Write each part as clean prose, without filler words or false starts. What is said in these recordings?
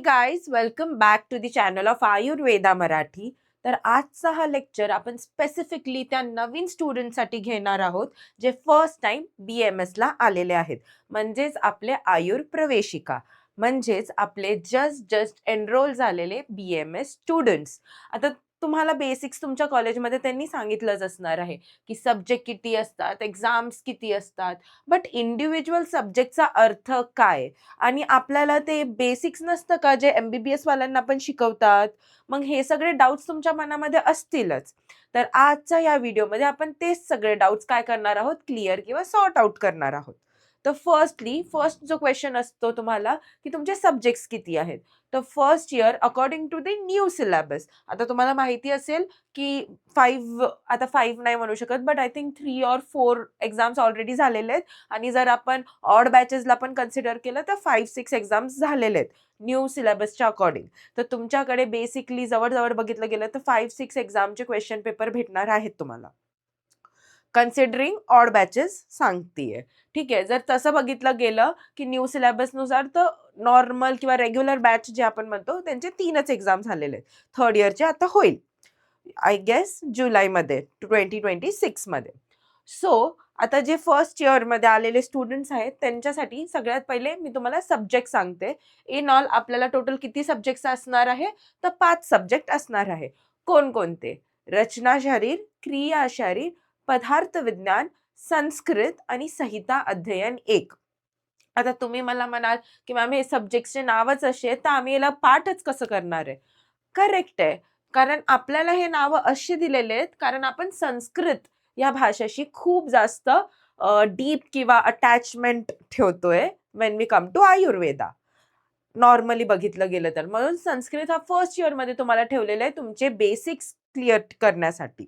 Guys, welcome back to the channel of Ayurveda Marathi. तर आजचा हा लेक्चर आपण स्पेसिफिकली त्या नवीन स्टुडंटसाठी घेणार आहोत जे फर्स्ट टाइम BMS ला आलेले आहेत, म्हणजेच आपले आयुर प्रवेशिका, म्हणजेच आपले जस्ट एनरोल झालेले BMS स्टुडंट्स. आता तुम्हाला बेसिक्स तुमच्या कॉलेजमध्ये त्यांनी सांगितलंच असणार आहे की सब्जेक्ट किती असतात, एक्झाम्स किती असतात, बट इंडिव्हिज्युअल सब्जेक्टचा अर्थ काय आणि आपल्याला ते बेसिक्स नसतं का जे MBBS वाल्यांना पण शिकवतात. मग हे सगळे डाऊट्स तुमच्या मनामध्ये असतीलच. तर आजच्या या व्हिडिओमध्ये आपण तेच सगळे डाऊट्स काय करणार आहोत, क्लिअर किंवा सॉर्ट आउट करणार आहोत. तर फर्स्ट जो क्वेश्चन असतो तुम्हाला की तुमचे सब्जेक्ट्स किती आहेत. तर first year according to the new syllabus, आता तुम्हाला माहिती असेल की 5, आता 5 नाही म्हणू शकत, but I think 3 or 4 exams already झालेले आहेत. आणि जर आपण ऑड बॅचेसला पण कन्सिडर केलं तर 5-6 एक्झाम्स झालेले आहेत न्यू सिलेबसच्या अकॉर्डिंग. तर तुमच्याकडे बेसिकली जवळ बघितलं गेलं तर 5-6 एक्झामचे क्वेश्चन पेपर भेटणार आहेत तुम्हाला, कन्सिडरिंग ऑड बॅचेस सांगतीये. ठीक आहे, जर तसं बघितलं गेलं की न्यू सिलेबसनुसार तर नॉर्मल किंवा रेग्युलर बॅच जे आपण म्हणतो त्यांचे 3च एक्झाम झालेले आहेत. थर्ड इयरचे आता होईल आय गेस जुलैमध्ये 2026 मध्ये. सो आता जे फर्स्ट इयरमध्ये आलेले स्टुडंट्स आहेत त्यांच्यासाठी सगळ्यात पहिले मी तुम्हाला सब्जेक्ट सांगते. इन ऑल आपल्याला टोटल किती सब्जेक्ट्स असणार आहे, तर 5 सब्जेक्ट असणार आहे. कोणकोणते? रचना शरीर, क्रिया शरीर, पदार्थ विज्ञान, संस्कृत आणि संहिता अध्ययन 1. आता तुम्ही मला म्हणाल की मॅम हे सब्जेक्टचे नावच असे आहेत तर आम्ही याला पाठच कसं करणार आहे. करेक्ट आहे, कारण आपल्याला हे नाव असे दिलेले आहेत कारण आपण संस्कृत या भाषेशी खूप जास्त डीप किंवा अटॅचमेंट ठेवतोय when we come to Ayurveda. Normally बघितलं गेलं तर म्हणून संस्कृत हा फर्स्ट इयर मध्ये तुम्हाला ठेवलेला आहे तुमचे बेसिक्स क्लिअर करण्यासाठी.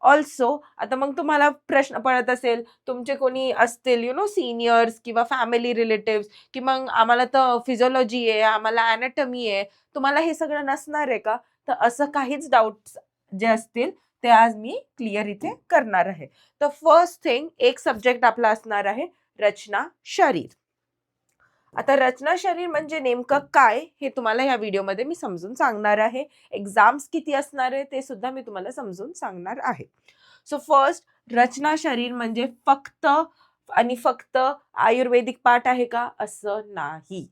ऑल्सो आता मग तुम्हाला प्रश्न पडत असेल, तुमचे कोणी असतील सिनियर्स किंवा फॅमिली रिलेटिव्ह की मग आम्हाला तर फिजिओलॉजी आहे, आम्हाला अॅनाटॉमी आहे, तुम्हाला हे सगळं नसणार आहे का? तर असं काहीच डाऊट्स जे असतील ते आज मी क्लिअर इथे करणार आहे. तर फर्स्ट थिंग, एक सब्जेक्ट आपला असणार आहे रचना शरीर. आता रचना शरीर म्हणजे नेमकं काय हे तुम्हाला या व्हिडिओमध्ये मी समजून सांगणार आहे. एक्झाम्स किती असणार आहे ते सुद्धा मी तुम्हाला समजून सांगणार आहे. सो फर्स्ट, रचना शरीर म्हणजे फक्त आणि फक्त आयुर्वेदिक पाठ आहे का? असं नाही.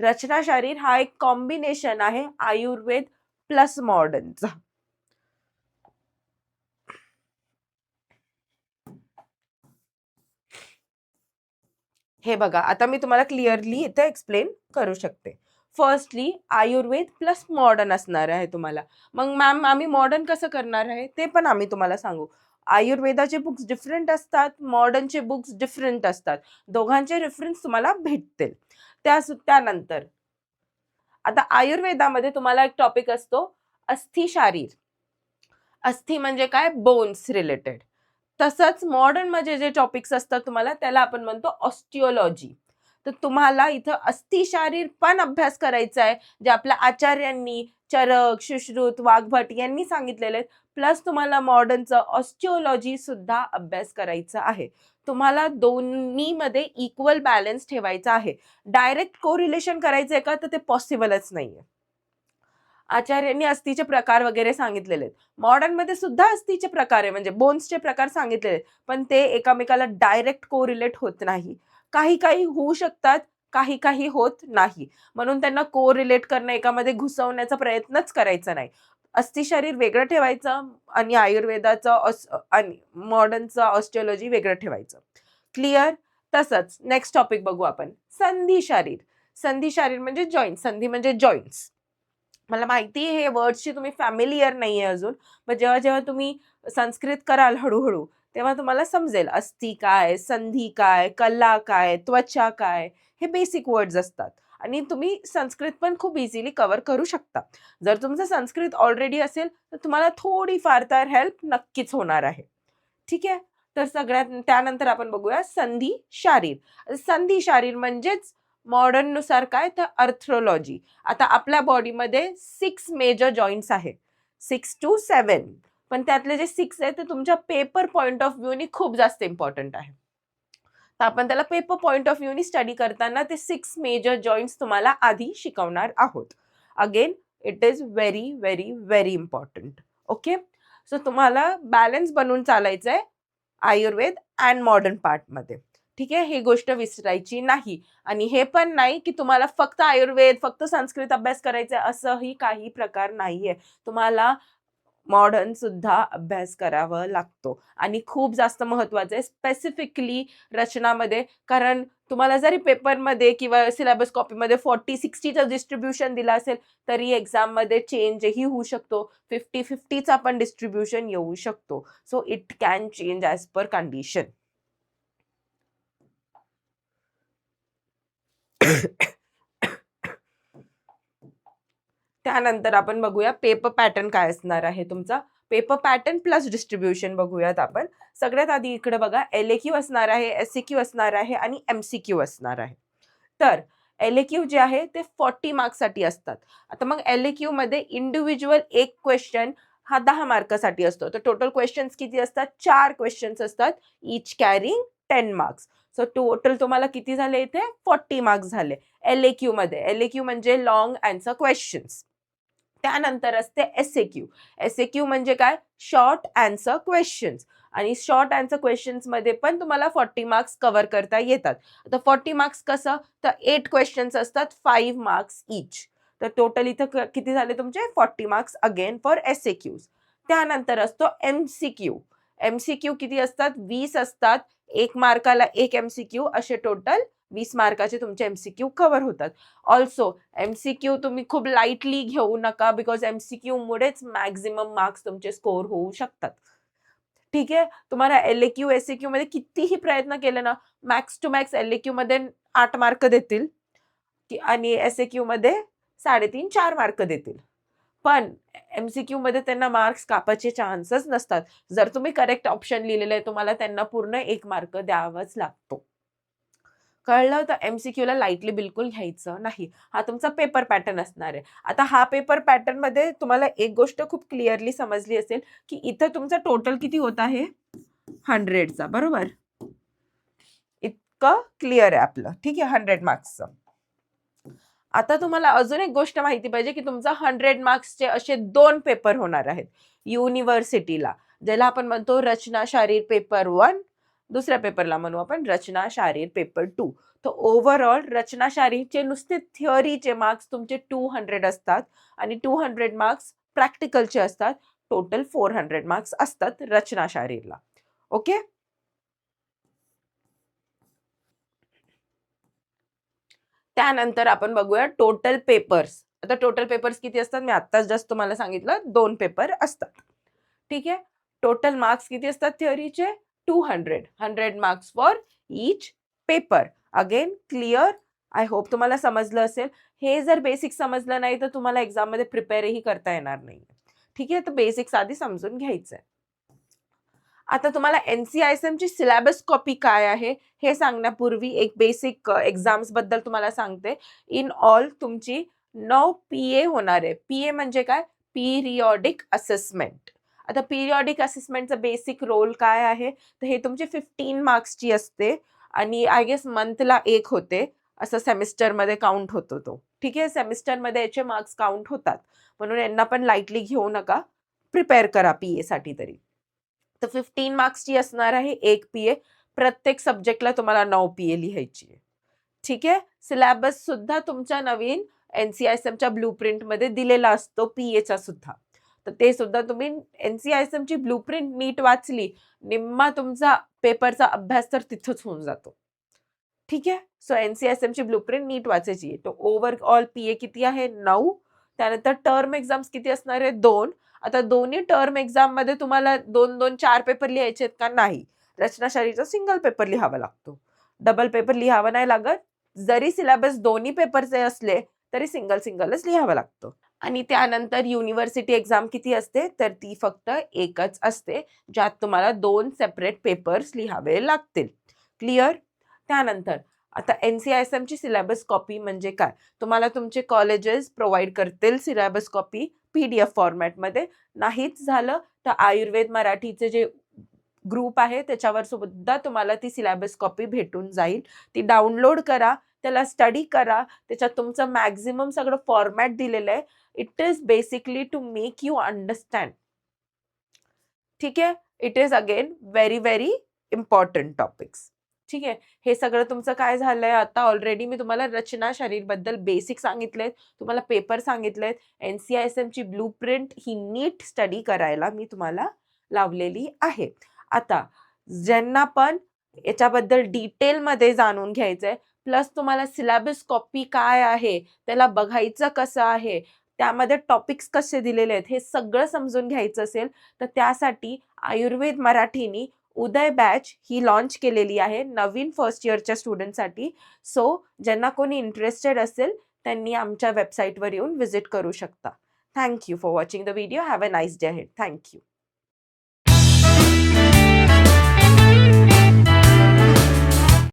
रचना शरीर हा एक कॉम्बिनेशन आहे आयुर्वेद प्लस मॉडर्नचा. हे बघा, आता मी तुम्हाला क्लिअरली इथे एक्सप्लेन करू शकते. फर्स्टली आयुर्वेद प्लस मॉडर्न असणार आहे तुम्हाला. मग मॅम आम्ही मॉडर्न कसं करणार आहे ते पण आम्ही तुम्हाला सांगू. आयुर्वेदाचे बुक्स डिफरंट असतात, मॉडर्नचे बुक्स डिफरंट असतात. दोघांचे रेफरन्स तुम्हाला भेटतील. त्यानंतर आता आयुर्वेदामध्ये तुम्हाला एक टॉपिक असतो अस्थि शारीर. अस्थि म्हणजे काय? Bones related. तसंच मॉडर्न मध्ये जे टॉपिक्स असतात तुम्हाला त्याला आपण म्हणतो ऑस्टिओलॉजी. तर तुम्हाला इथं अस्थि शारीर पण अभ्यास करायचा आहे, जे आपल्या आचार्यांनी चरक, सुश्रुत, वाघभट यांनी सांगितलेले, प्लस तुम्हाला मॉडर्नचं ऑस्टिओलॉजी सुद्धा अभ्यास करायचा आहे. तुम्हाला दोन्हीमध्ये इक्वल बॅलन्स ठेवायचा आहे. डायरेक्ट कोरिलेशन करायचं आहे का? तर ते पॉसिबलच नाहीये. आचार्यांनी अस्थिचे प्रकार वगैरे सांगितलेले आहेत. मॉडर्न मध्ये सुद्धा अस्थिचे प्रकार आहे, म्हणजे बोन्सचे प्रकार सांगितलेले आहेत, पण ते एकमेकाला डायरेक्ट कोरिलेट होत नाही. काही होऊ शकतात, काही होत नाही. म्हणून त्यांना कोरिलेट करणं, एकामध्ये घुसवण्याचा प्रयत्नच करायचा नाही. अस्थि शरीर वेगळं ठेवायचं आणि आयुर्वेदाचं आणि मॉडर्नचं ऑस्टिओलॉजी वेगळं ठेवायचं. क्लिअर? तसंच नेक्स्ट टॉपिक बघू आपण, संधी शरीर. संधी शरीर म्हणजे जॉईंट. संधी म्हणजे जॉईंट्स. मला माहिती आहे हे वर्ड्सची तुम्ही फॅमिलियर नाहीये अजून, पण जेव्हा तुम्ही संस्कृत कराल हळूहळू तेव्हा तुम्हाला समजेल अस्थि काय, संधी काय, कला काय, त्वचा काय, हे बेसिक वर्ड्स असतात आणि तुम्ही संस्कृत पण खूप इझिली कव्हर करू शकता. जर तुमचं संस्कृत ऑलरेडी असेल तर तुम्हाला थोडी फार तर हेल्प नक्कीच होणार आहे. ठीक आहे, तर सगळ्यात त्यानंतर आपण बघूया संधी शारीर. संधी शारीर म्हणजेच मॉडर्न नुसार काय, तर अर्थ्रोलॉजी. आता आपल्या बॉडीमध्ये 6 मेजर जॉईंट्स आहेत, 6 to 7, पण त्यातले जे 6 आहेत ते तुमच्या पेपर पॉइंट ऑफ व्ह्यूनी खूप जास्त इम्पॉर्टंट आहे. तर आपण त्याला पेपर पॉइंट ऑफ व्ह्यूनी स्टडी करताना ते 6 मेजर जॉईंट्स तुम्हाला आधी शिकवणार आहोत. Again it is very very very important. Okay, so तुम्हाला बॅलन्स बनवून चालायचं आहे आयुर्वेद अँड मॉडर्न पार्टमध्ये. ठीक आहे, ही गोष्ट विसरायची नाही. आणि हे पण नाही की तुम्हाला फक्त आयुर्वेद, फक्त संस्कृत अभ्यास करायचा आहे, असंही काही प्रकार नाहीये. तुम्हाला मॉडर्न सुद्धा अभ्यास करावा लागतो आणि खूप जास्त महत्वाचं आहे स्पेसिफिकली रचनामध्ये. कारण तुम्हाला जरी पेपरमध्ये किंवा सिलेबस कॉपीमध्ये 40-60चं डिस्ट्रीब्युशन दिलं असेल तरी एक्झाममध्ये चेंजही होऊ शकतो. 50-50चा पण डिस्ट्रीब्युशन येऊ शकतो. So it can change as per condition. त्यानंतर आपण बघूया पेपर पॅटर्न काय असणार आहे तुमचा. पेपर पॅटर्न प्लस डिस्ट्रीब्युशन बघूयात आपण. सगळ्यात आधी इकडे बघा, LAQ असणार आहे, SCQ असणार आहे आणि MCQ असणार आहे. तर LAQ जे आहे ते 40 मार्क्ससाठी असतात. आता मग LAQ मध्ये इंडिव्हिज्युअल एक क्वेश्चन हा 10 मार्कासाठी असतो. तर टोटल क्वेश्चन्स किती असतात? 4 क्वेश्चन्स असतात, इच कॅरिंग 10 मार्क्स. सो टोटल तुम्हाला किती झाले इथे? 40 मार्क्स झाले LAQ मध्ये. LAQ म्हणजे लॉंग आन्सर क्वेश्चन्स. त्यानंतर असते SAQ. SAQ म्हणजे काय? Short answer questions. आणि शॉर्ट आन्सर क्वेश्चन्स मध्ये पण तुम्हाला 40 मार्क्स कव्हर करता येतात. आता 40 मार्क्स कसं? तर 8 क्वेश्चन्स असतात, 5 मार्क्स इच. तर टोटल इथं किती झाले तुमचे? 40 मार्क्स अगेन फॉर SAQs. त्यानंतर असतो MCQ. MCQ किती असतात? 20 असतात. 1 मार्काला 1 MCQ, असे टोटल 20 मार्काचे तुमचे MCQ कव्हर होतात. ऑल्सो MCQ तुम्ही खूप लाईटली घेऊ नका, बिकॉज MCQ मुळेच मॅक्झिमम मार्क्स तुमचे स्कोर होऊ शकतात. ठीक आहे, तुम्हाला LAQ SAQ मध्ये कितीही प्रयत्न केले ना, मॅक्स टू मॅक्स LAQ मध्ये 8 मार्क देतील आणि SAQ मध्ये 3.5-4 मार्क देतील. पण MCQ मध्ये त्यांना मार्क्स कापायचे चान्सच नसतात. जर तुम्ही करेक्ट ऑप्शन लिहिलेलं आहे, तुम्हाला त्यांना पूर्ण 1 मार्क द्यावाच लागतो. कळलं? तर MCQ ला लाईटली बिलकुल घ्यायचं नाही. हा तुमचा पेपर पॅटर्न असणार आहे. आता हा पेपर पॅटर्न मध्ये तुम्हाला एक गोष्ट खूप क्लिअरली समजली असेल की इथं तुमचा टोटल किती होत आहे? 100चा, बरोबर? इतकं क्लिअर आहे आपलं. ठीक आहे, 100 मार्क्सचं. आता तुम्हाला अजून एक गोष्ट माहिती पाहिजे की तुमचा 100 मार्क्सचे असे 2 पेपर होणार आहेत युनिव्हर्सिटीला, ज्याला आपण म्हणतो रचना शारीर पेपर 1, दुसऱ्या पेपरला म्हणू आपण रचना शारीर पेपर 2. तर ओव्हरऑल रचना शारीरचे नुसते थिअरीचे मार्क्स तुमचे 200 असतात आणि 200 मार्क्स प्रॅक्टिकलचे असतात. टोटल 400 मार्क्स असतात रचना शारीरला. ओके, त्यानंतर आपण बघूया टोटल पेपर्स. आता टोटल पेपर्स किती असतात? मी आत्ताच जस्ट तुम्हाला सांगितलं, 2 पेपर असतात. ठीक आहे, टोटल मार्क्स किती असतात थिअरीचे? 200. 100 marks for each paper. Again clear? I hope तुम्हाला समजलं असेल. हे जर बेसिक समजलं नाही तर तुम्हाला एक्झाममध्ये प्रिपेअरही करता येणार नाही. ठीक आहे, तर बेसिक्स आधी समजून घ्यायचं आहे. आता तुम्हाला NCISM ची सिलेबस कॉपी काय आहे हे सांगण्यापूर्वी एक बेसिक एक्झाम्स बद्दल तुम्हाला सांगते. इन ऑल तुमची 9 PA होणार आहे. PA म्हणजे काय? Periodic assessment. आता पिरियॉडिक असेसमेंटचा बेसिक रोल काय आहे? तर हे तुमचे 15 मार्क्सची असते आणि आय गेस मंथला एक होते, असं सेमिस्टरमध्ये काउंट होतो तो. ठीक आहे, सेमिस्टरमध्ये याचे मार्क्स काउंट होतात, म्हणून यांना पण लाईटली घेऊ नका. प्रिपेअर करा PA साठी तरी. तर 15 मार्क्सची असणार आहे एक PA. प्रत्येक सब्जेक्टला तुम्हाला 9 PA लिहायची आहे. ठीक आहे, सिलेबस सुद्धा तुमच्या नवीन NCISMच्या ब्लूप्रिंट मध्ये दिलेला असतो PAचा सुद्धा. तर ते सुद्धा तुम्ही NCISMची ब्लूप्रिंट नीट वाचली, निम्मा तुमचा पेपरचा अभ्यास तर तिथंच होऊन जातो. ठीक आहे, सो NCISMची ब्लूप्रिंट नीट वाचायची आहे. तर ओव्हरऑल PA किती आहे? 9. त्यानंतर टर्म एक्झाम्स किती असणार आहे? 2. आता दोन्ही टर्म एक्झाम मध्ये तुम्हाला 2-2, 4 पेपर लिहायचे आहेत का? नाही. रचनाशाहीचा सिंगल पेपर लिहावा लागतो. डबल पेपर लिहावा नाही लागत. जरी सिलेबस दोन्ही पेपरचे असले तरी सिंगलच लिहावं लागतं. आणि त्यानंतर युनिव्हर्सिटी एक्झाम किती असते? तर ती फक्त एकच असते, ज्यात तुम्हाला 2 सेपरेट पेपर्स लिहावे लागतील. क्लिअर? त्यानंतर आता NCISMची सिलेबस कॉपी म्हणजे काय? तुम्हाला तुमचे कॉलेजेस प्रोव्हाइड करतील सिलेबस कॉपी PDF फॉर्मॅटमध्ये. नाहीच झालं तर आयुर्वेद मराठीचे जे ग्रुप आहे, त्याच्यावर सुद्धा तुम्हाला ती सिलेबस कॉपी भेटून जाईल. ती डाउनलोड करा, त्याला स्टडी करा. त्याच्यात तुमचं मॅक्सिमम सगळं फॉर्मॅट दिलेलं आहे. It is basically to make you understand. ठीक आहे. It is again very very important topics. ठीक आहे. हे सगळं तुमचं काय झालंय आता ऑलरेडी मी तुम्हाला रचना शरीर बद्दल बेसिक सांगितलेत, तुम्हाला पेपर सांगितलेत, NCISM ची ब्लूप्रिंट ही नीट स्टडी करायला मी तुम्हाला लावलेली आहे. आता ज्यांना पण याच्याबद्दल डिटेलमध्ये जाणून घ्यायचंय, प्लस तुम्हाला सिलेबस कॉपी काय आहे, त्याला बघायचं कसं आहे, त्यामध्ये टॉपिक्स कसे दिलेले आहेत, हे सगळं समजून घ्यायचं असेल, तर त्यासाठी आयुर्वेद मराठीनी उदय बॅच ही लॉन्च केलेली आहे नवीन फर्स्ट इयरच्या स्टुडंटसाठी. सो ज्यांना कोणी इंटरेस्टेड असेल त्यांनी आमच्या वेबसाईटवर येऊन व्हिजिट करू शकता. Thank you for watching the video. Have a nice day ahead. Thank you.